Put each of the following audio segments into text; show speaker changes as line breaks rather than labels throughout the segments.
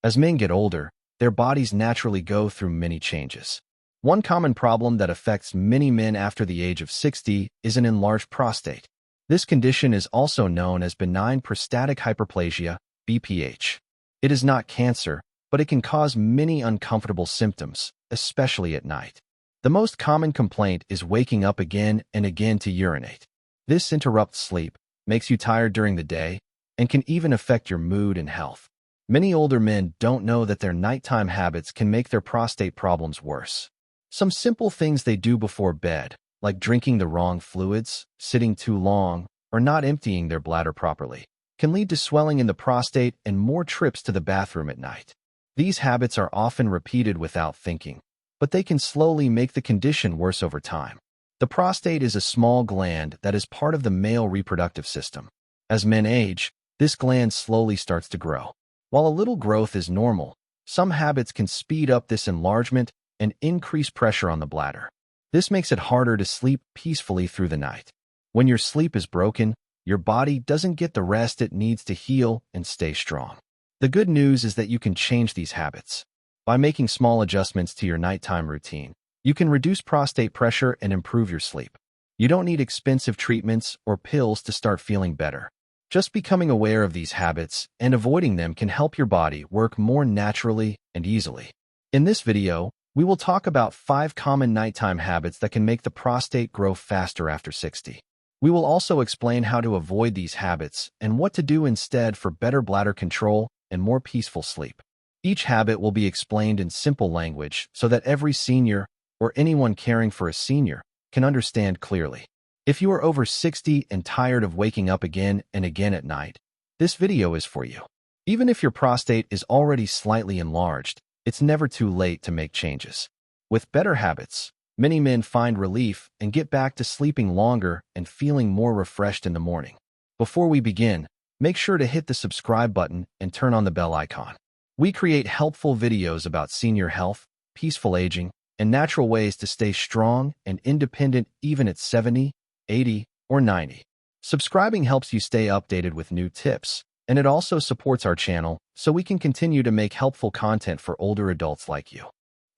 As men get older, their bodies naturally go through many changes. One common problem that affects many men after the age of 60 is an enlarged prostate. This condition is also known as benign prostatic hyperplasia, BPH. It is not cancer, but it can cause many uncomfortable symptoms, especially at night. The most common complaint is waking up again and again to urinate. This interrupts sleep, makes you tired during the day, and can even affect your mood and health. Many older men don't know that their nighttime habits can make their prostate problems worse. Some simple things they do before bed, like drinking the wrong fluids, sitting too long, or not emptying their bladder properly, can lead to swelling in the prostate and more trips to the bathroom at night. These habits are often repeated without thinking, but they can slowly make the condition worse over time. The prostate is a small gland that is part of the male reproductive system. As men age, this gland slowly starts to grow. While a little growth is normal, some habits can speed up this enlargement and increase pressure on the bladder. This makes it harder to sleep peacefully through the night. When your sleep is broken, your body doesn't get the rest it needs to heal and stay strong. The good news is that you can change these habits. By making small adjustments to your nighttime routine, you can reduce prostate pressure and improve your sleep. You don't need expensive treatments or pills to start feeling better. Just becoming aware of these habits and avoiding them can help your body work more naturally and easily. In this video, we will talk about 5 common nighttime habits that can make the prostate grow faster after 60. We will also explain how to avoid these habits and what to do instead for better bladder control and more peaceful sleep. Each habit will be explained in simple language so that every senior or anyone caring for a senior can understand clearly. If you are over 60 and tired of waking up again and again at night, this video is for you. Even if your prostate is already slightly enlarged, it's never too late to make changes. With better habits, many men find relief and get back to sleeping longer and feeling more refreshed in the morning. Before we begin, make sure to hit the subscribe button and turn on the bell icon. We create helpful videos about senior health, peaceful aging, and natural ways to stay strong and independent even at 70, 80, or 90. Subscribing helps you stay updated with new tips, and it also supports our channel so we can continue to make helpful content for older adults like you.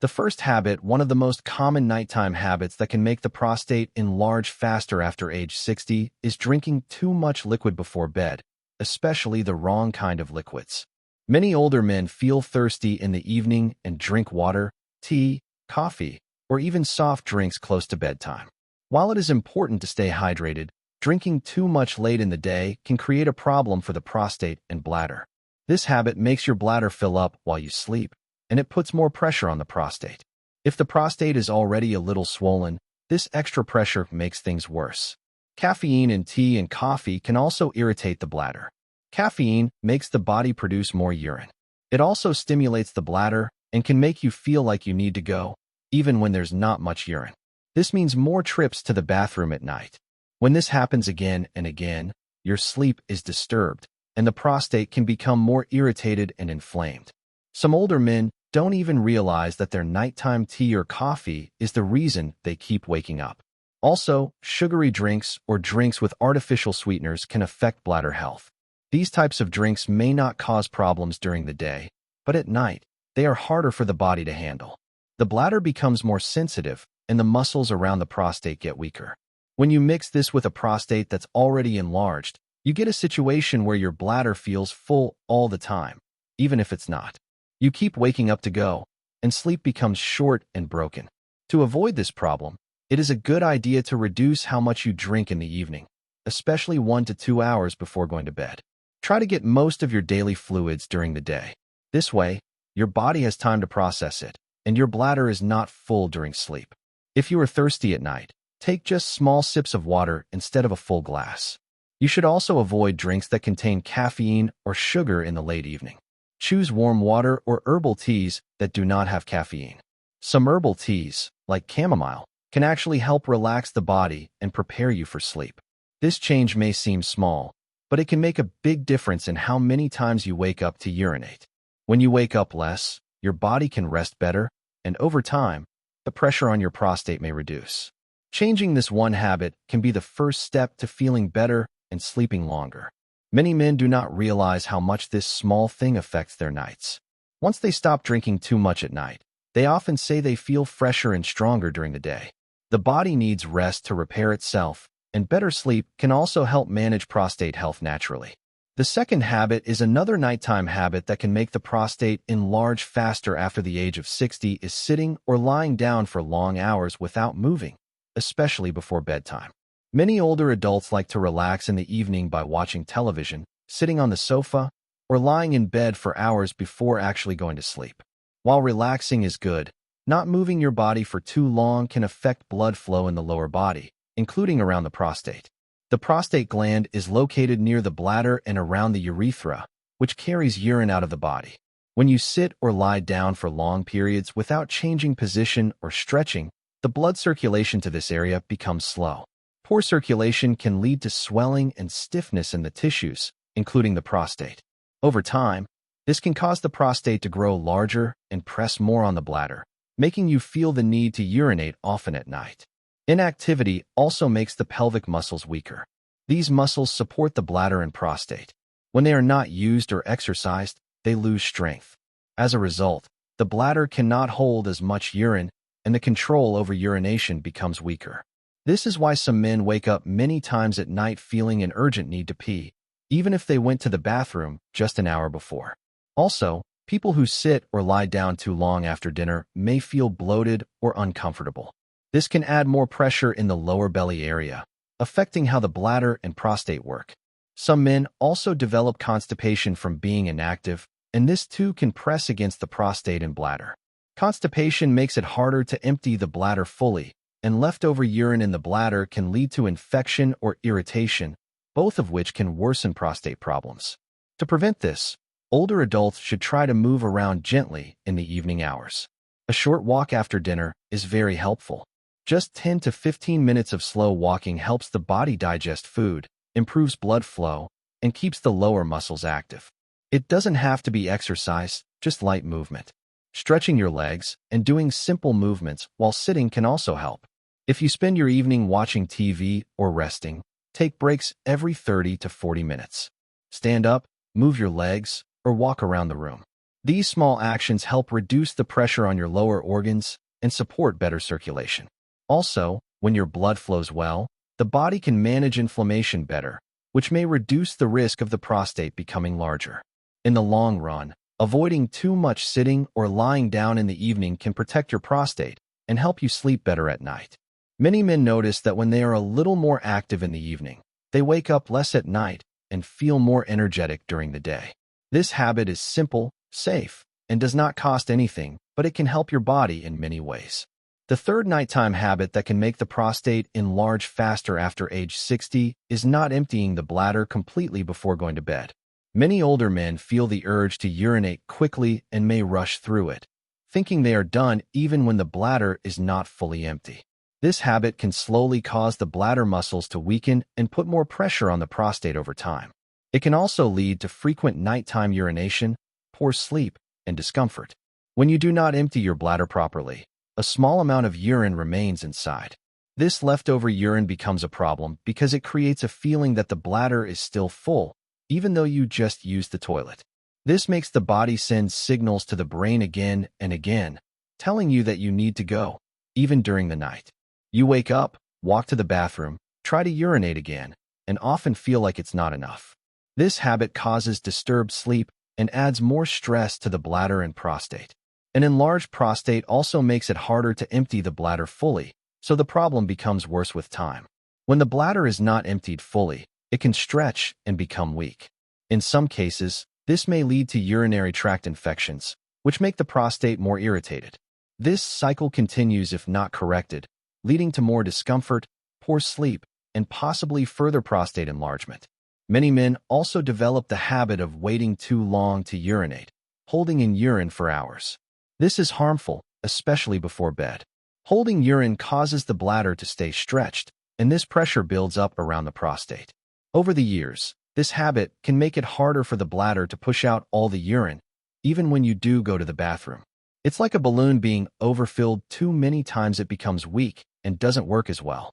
The first habit, one of the most common nighttime habits that can make the prostate enlarge faster after age 60, is drinking too much liquid before bed, especially the wrong kind of liquids. Many older men feel thirsty in the evening and drink water, tea, coffee, or even soft drinks close to bedtime. While it is important to stay hydrated, drinking too much late in the day can create a problem for the prostate and bladder. This habit makes your bladder fill up while you sleep, and it puts more pressure on the prostate. If the prostate is already a little swollen, this extra pressure makes things worse. Caffeine in tea and coffee can also irritate the bladder. Caffeine makes the body produce more urine. It also stimulates the bladder and can make you feel like you need to go, even when there's not much urine. This means more trips to the bathroom at night. When this happens again and again, your sleep is disturbed, and the prostate can become more irritated and inflamed. Some older men don't even realize that their nighttime tea or coffee is the reason they keep waking up. Also, sugary drinks or drinks with artificial sweeteners can affect bladder health. These types of drinks may not cause problems during the day, but at night, they are harder for the body to handle. The bladder becomes more sensitive, and the muscles around the prostate get weaker. When you mix this with a prostate that's already enlarged, you get a situation where your bladder feels full all the time, even if it's not. You keep waking up to go, and sleep becomes short and broken. To avoid this problem, it is a good idea to reduce how much you drink in the evening, especially 1 to 2 hours before going to bed. Try to get most of your daily fluids during the day. This way, your body has time to process it, and your bladder is not full during sleep. If you are thirsty at night, take just small sips of water instead of a full glass. You should also avoid drinks that contain caffeine or sugar in the late evening. Choose warm water or herbal teas that do not have caffeine. Some herbal teas, like chamomile, can actually help relax the body and prepare you for sleep. This change may seem small, but it can make a big difference in how many times you wake up to urinate. When you wake up less, your body can rest better, and over time, the pressure on your prostate may reduce. Changing this one habit can be the first step to feeling better and sleeping longer. Many men do not realize how much this small thing affects their nights. Once they stop drinking too much at night, they often say they feel fresher and stronger during the day. The body needs rest to repair itself, and better sleep can also help manage prostate health naturally. The second habit is another nighttime habit that can make the prostate enlarge faster after the age of 60 is sitting or lying down for long hours without moving, especially before bedtime. Many older adults like to relax in the evening by watching television, sitting on the sofa, or lying in bed for hours before actually going to sleep. While relaxing is good, not moving your body for too long can affect blood flow in the lower body, including around the prostate. The prostate gland is located near the bladder and around the urethra, which carries urine out of the body. When you sit or lie down for long periods without changing position or stretching, the blood circulation to this area becomes slow. Poor circulation can lead to swelling and stiffness in the tissues, including the prostate. Over time, this can cause the prostate to grow larger and press more on the bladder, making you feel the need to urinate often at night. Inactivity also makes the pelvic muscles weaker. These muscles support the bladder and prostate. When they are not used or exercised, they lose strength. As a result, the bladder cannot hold as much urine, and the control over urination becomes weaker. This is why some men wake up many times at night feeling an urgent need to pee, even if they went to the bathroom just an hour before. Also, people who sit or lie down too long after dinner may feel bloated or uncomfortable. This can add more pressure in the lower belly area, affecting how the bladder and prostate work. Some men also develop constipation from being inactive, and this too can press against the prostate and bladder. Constipation makes it harder to empty the bladder fully, and leftover urine in the bladder can lead to infection or irritation, both of which can worsen prostate problems. To prevent this, older adults should try to move around gently in the evening hours. A short walk after dinner is very helpful. Just 10 to 15 minutes of slow walking helps the body digest food, improves blood flow, and keeps the lower muscles active. It doesn't have to be exercise, just light movement. Stretching your legs and doing simple movements while sitting can also help. If you spend your evening watching TV or resting, take breaks every 30 to 40 minutes. Stand up, move your legs, or walk around the room. These small actions help reduce the pressure on your lower organs and support better circulation. Also, when your blood flows well, the body can manage inflammation better, which may reduce the risk of the prostate becoming larger. In the long run, avoiding too much sitting or lying down in the evening can protect your prostate and help you sleep better at night. Many men notice that when they are a little more active in the evening, they wake up less at night and feel more energetic during the day. This habit is simple, safe, and does not cost anything, but it can help your body in many ways. The third nighttime habit that can make the prostate enlarge faster after age 60 is not emptying the bladder completely before going to bed. Many older men feel the urge to urinate quickly and may rush through it, thinking they are done even when the bladder is not fully empty. This habit can slowly cause the bladder muscles to weaken and put more pressure on the prostate over time. It can also lead to frequent nighttime urination, poor sleep, and discomfort. When you do not empty your bladder properly, a small amount of urine remains inside. This leftover urine becomes a problem because it creates a feeling that the bladder is still full, even though you just used the toilet. This makes the body send signals to the brain again and again, telling you that you need to go, even during the night. You wake up, walk to the bathroom, try to urinate again, and often feel like it's not enough. This habit causes disturbed sleep and adds more stress to the bladder and prostate. An enlarged prostate also makes it harder to empty the bladder fully, so the problem becomes worse with time. When the bladder is not emptied fully, it can stretch and become weak. In some cases, this may lead to urinary tract infections, which make the prostate more irritated. This cycle continues if not corrected, leading to more discomfort, poor sleep, and possibly further prostate enlargement. Many men also develop the habit of waiting too long to urinate, holding in urine for hours. This is harmful, especially before bed. Holding urine causes the bladder to stay stretched, and this pressure builds up around the prostate. Over the years, this habit can make it harder for the bladder to push out all the urine, even when you do go to the bathroom. It's like a balloon being overfilled too many times. It becomes weak and doesn't work as well.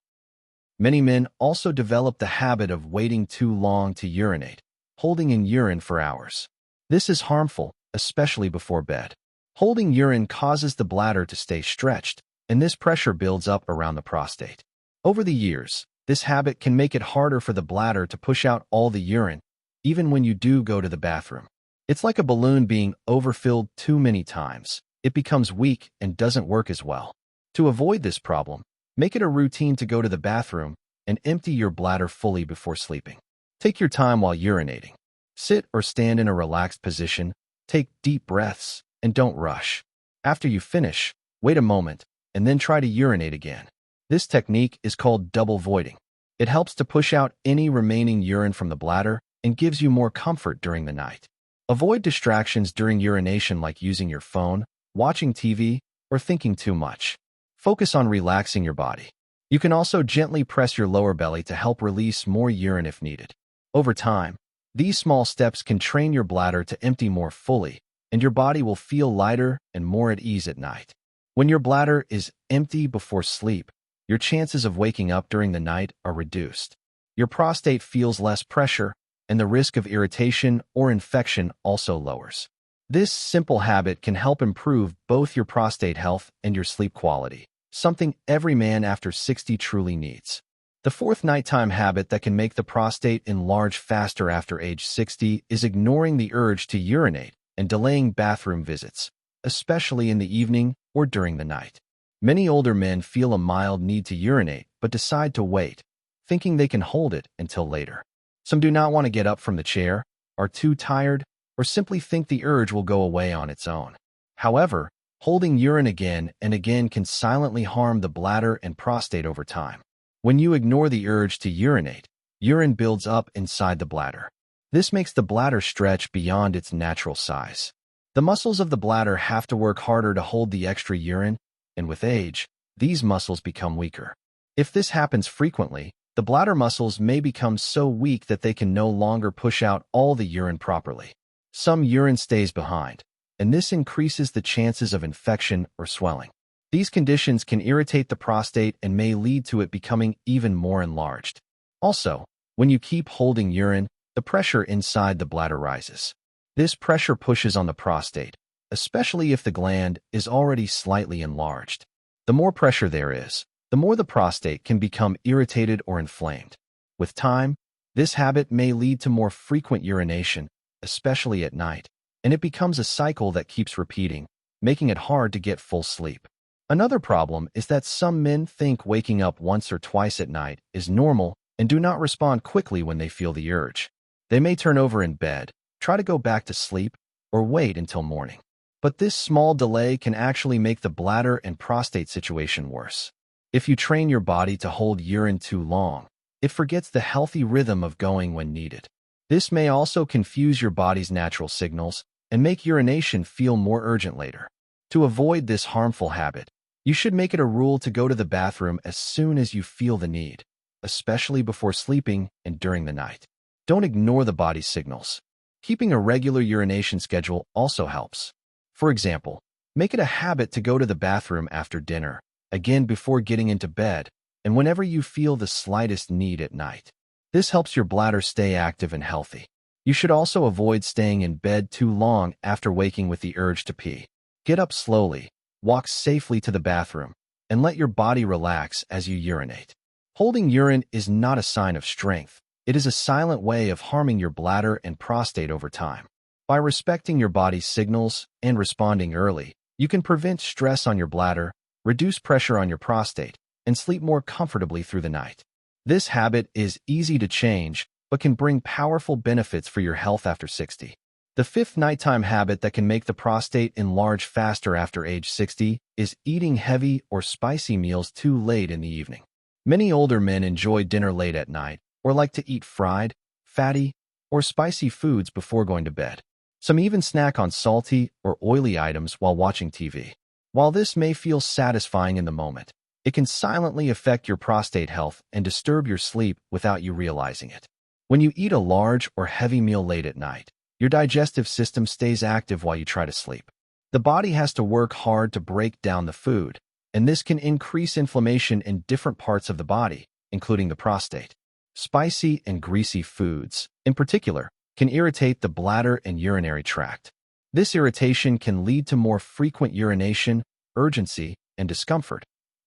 Many men also develop the habit of waiting too long to urinate, holding in urine for hours. This is harmful, especially before bed. Holding urine causes the bladder to stay stretched, and this pressure builds up around the prostate. Over the years, this habit can make it harder for the bladder to push out all the urine, even when you do go to the bathroom. It's like a balloon being overfilled too many times. It becomes weak and doesn't work as well. To avoid this problem, make it a routine to go to the bathroom and empty your bladder fully before sleeping. Take your time while urinating. Sit or stand in a relaxed position, take deep breaths, and don't rush. After you finish, wait a moment, and then try to urinate again. This technique is called double voiding. It helps to push out any remaining urine from the bladder and gives you more comfort during the night. Avoid distractions during urination like using your phone, watching TV, or thinking too much. Focus on relaxing your body. You can also gently press your lower belly to help release more urine if needed. Over time, these small steps can train your bladder to empty more fully, and your body will feel lighter and more at ease at night. When your bladder is empty before sleep, your chances of waking up during the night are reduced. Your prostate feels less pressure, and the risk of irritation or infection also lowers. This simple habit can help improve both your prostate health and your sleep quality, something every man after 60 truly needs. The fourth nighttime habit that can make the prostate enlarge faster after age 60 is ignoring the urge to urinate and delaying bathroom visits, especially in the evening or during the night. Many older men feel a mild need to urinate but decide to wait, thinking they can hold it until later. Some do not want to get up from the chair, are too tired, or simply think the urge will go away on its own. However, holding urine again and again can silently harm the bladder and prostate over time. When you ignore the urge to urinate, urine builds up inside the bladder. This makes the bladder stretch beyond its natural size. The muscles of the bladder have to work harder to hold the extra urine, and with age, these muscles become weaker. If this happens frequently, the bladder muscles may become so weak that they can no longer push out all the urine properly. Some urine stays behind, and this increases the chances of infection or swelling. These conditions can irritate the prostate and may lead to it becoming even more enlarged. Also, when you keep holding urine, the pressure inside the bladder rises. This pressure pushes on the prostate, especially if the gland is already slightly enlarged. The more pressure there is, the more the prostate can become irritated or inflamed. With time, this habit may lead to more frequent urination, especially at night, and it becomes a cycle that keeps repeating, making it hard to get full sleep. Another problem is that some men think waking up once or twice at night is normal and do not respond quickly when they feel the urge. They may turn over in bed, try to go back to sleep, or wait until morning. But this small delay can actually make the bladder and prostate situation worse. If you train your body to hold urine too long, it forgets the healthy rhythm of going when needed. This may also confuse your body's natural signals and make urination feel more urgent later. To avoid this harmful habit, you should make it a rule to go to the bathroom as soon as you feel the need, especially before sleeping and during the night. Don't ignore the body's signals. Keeping a regular urination schedule also helps. For example, make it a habit to go to the bathroom after dinner, again before getting into bed, and whenever you feel the slightest need at night. This helps your bladder stay active and healthy. You should also avoid staying in bed too long after waking with the urge to pee. Get up slowly, walk safely to the bathroom, and let your body relax as you urinate. Holding urine is not a sign of strength. It is a silent way of harming your bladder and prostate over time. By respecting your body's signals and responding early, you can prevent stress on your bladder, reduce pressure on your prostate, and sleep more comfortably through the night. This habit is easy to change, but can bring powerful benefits for your health after 60. The fifth nighttime habit that can make the prostate enlarge faster after age 60 is eating heavy or spicy meals too late in the evening. Many older men enjoy dinner late at night or like to eat fried, fatty, or spicy foods before going to bed. Some even snack on salty or oily items while watching TV. While this may feel satisfying in the moment, it can silently affect your prostate health and disturb your sleep without you realizing it. When you eat a large or heavy meal late at night, your digestive system stays active while you try to sleep. The body has to work hard to break down the food, and this can increase inflammation in different parts of the body, including the prostate. Spicy and greasy foods, in particular, can irritate the bladder and urinary tract. This irritation can lead to more frequent urination, urgency, and discomfort,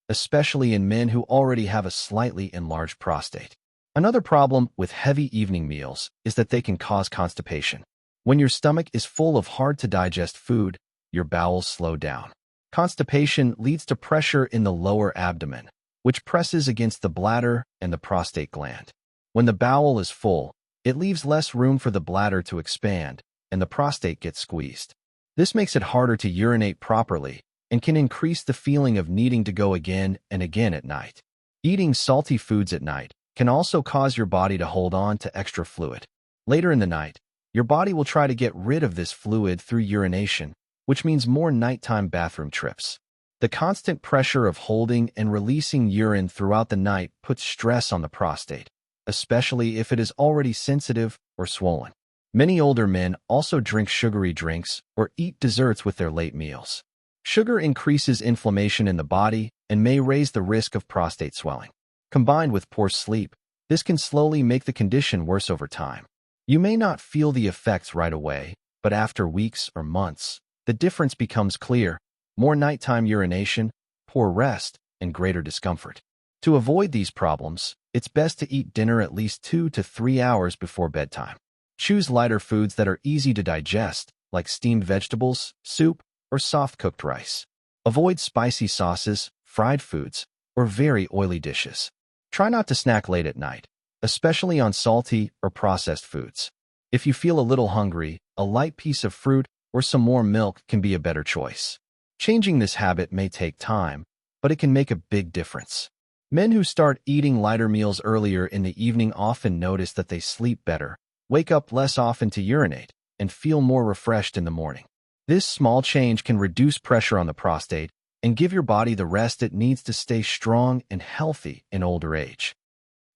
especially in men who already have a slightly enlarged prostate. Another problem with heavy evening meals is that they can cause constipation. When your stomach is full of hard-to-digest food, your bowels slow down. Constipation leads to pressure in the lower abdomen, which presses against the bladder and the prostate gland. When the bowel is full, it leaves less room for the bladder to expand, and the prostate gets squeezed. This makes it harder to urinate properly and can increase the feeling of needing to go again and again at night. Eating salty foods at night can also cause your body to hold on to extra fluid. Later in the night, your body will try to get rid of this fluid through urination, which means more nighttime bathroom trips. The constant pressure of holding and releasing urine throughout the night puts stress on the prostate, especially if it is already sensitive or swollen. Many older men also drink sugary drinks or eat desserts with their late meals. Sugar increases inflammation in the body and may raise the risk of prostate swelling. Combined with poor sleep, this can slowly make the condition worse over time. You may not feel the effects right away, but after weeks or months, the difference becomes clear: more nighttime urination, poor rest, and greater discomfort. To avoid these problems, it's best to eat dinner at least 2 to 3 hours before bedtime. Choose lighter foods that are easy to digest, like steamed vegetables, soup, or soft-cooked rice. Avoid spicy sauces, fried foods, or very oily dishes. Try not to snack late at night, especially on salty or processed foods. If you feel a little hungry, a light piece of fruit or some more milk can be a better choice. Changing this habit may take time, but it can make a big difference. Men who start eating lighter meals earlier in the evening often notice that they sleep better, wake up less often to urinate, and feel more refreshed in the morning. This small change can reduce pressure on the prostate and give your body the rest it needs to stay strong and healthy in older age.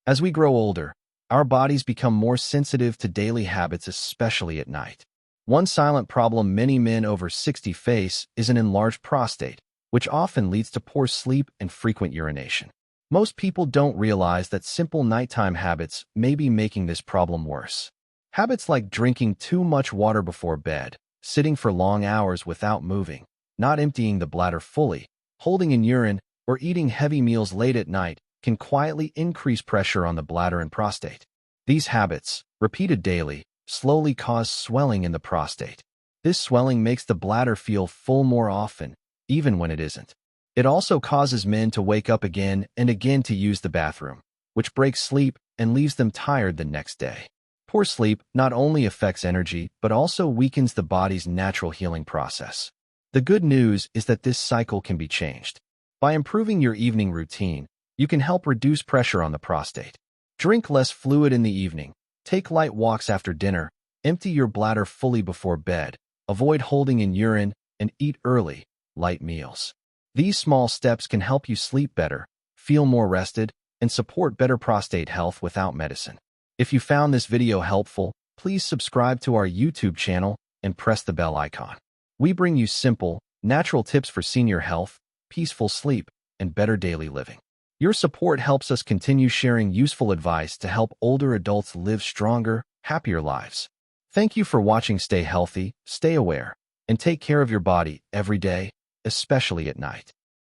As we grow older, our bodies become more sensitive to daily habits, especially at night. One silent problem many men over 60 face is an enlarged prostate, which often leads to poor sleep and frequent urination. Most people don't realize that simple nighttime habits may be making this problem worse. Habits like drinking too much water before bed, sitting for long hours without moving, not emptying the bladder fully, holding in urine, or eating heavy meals late at night can quietly increase pressure on the bladder and prostate. These habits, repeated daily, slowly cause swelling in the prostate. This swelling makes the bladder feel full more often, even when it isn't. It also causes men to wake up again and again to use the bathroom, which breaks sleep and leaves them tired the next day. Poor sleep not only affects energy, but also weakens the body's natural healing process. The good news is that this cycle can be changed. By improving your evening routine, you can help reduce pressure on the prostate. Drink less fluid in the evening, take light walks after dinner, empty your bladder fully before bed, avoid holding in urine, and eat early, light meals. These small steps can help you sleep better, feel more rested, and support better prostate health without medicine. If you found this video helpful, please subscribe to our YouTube channel and press the bell icon. We bring you simple, natural tips for senior health, peaceful sleep, and better daily living. Your support helps us continue sharing useful advice to help older adults live stronger, happier lives. Thank you for watching. Stay healthy, stay aware, and take care of your body every day, especially at night.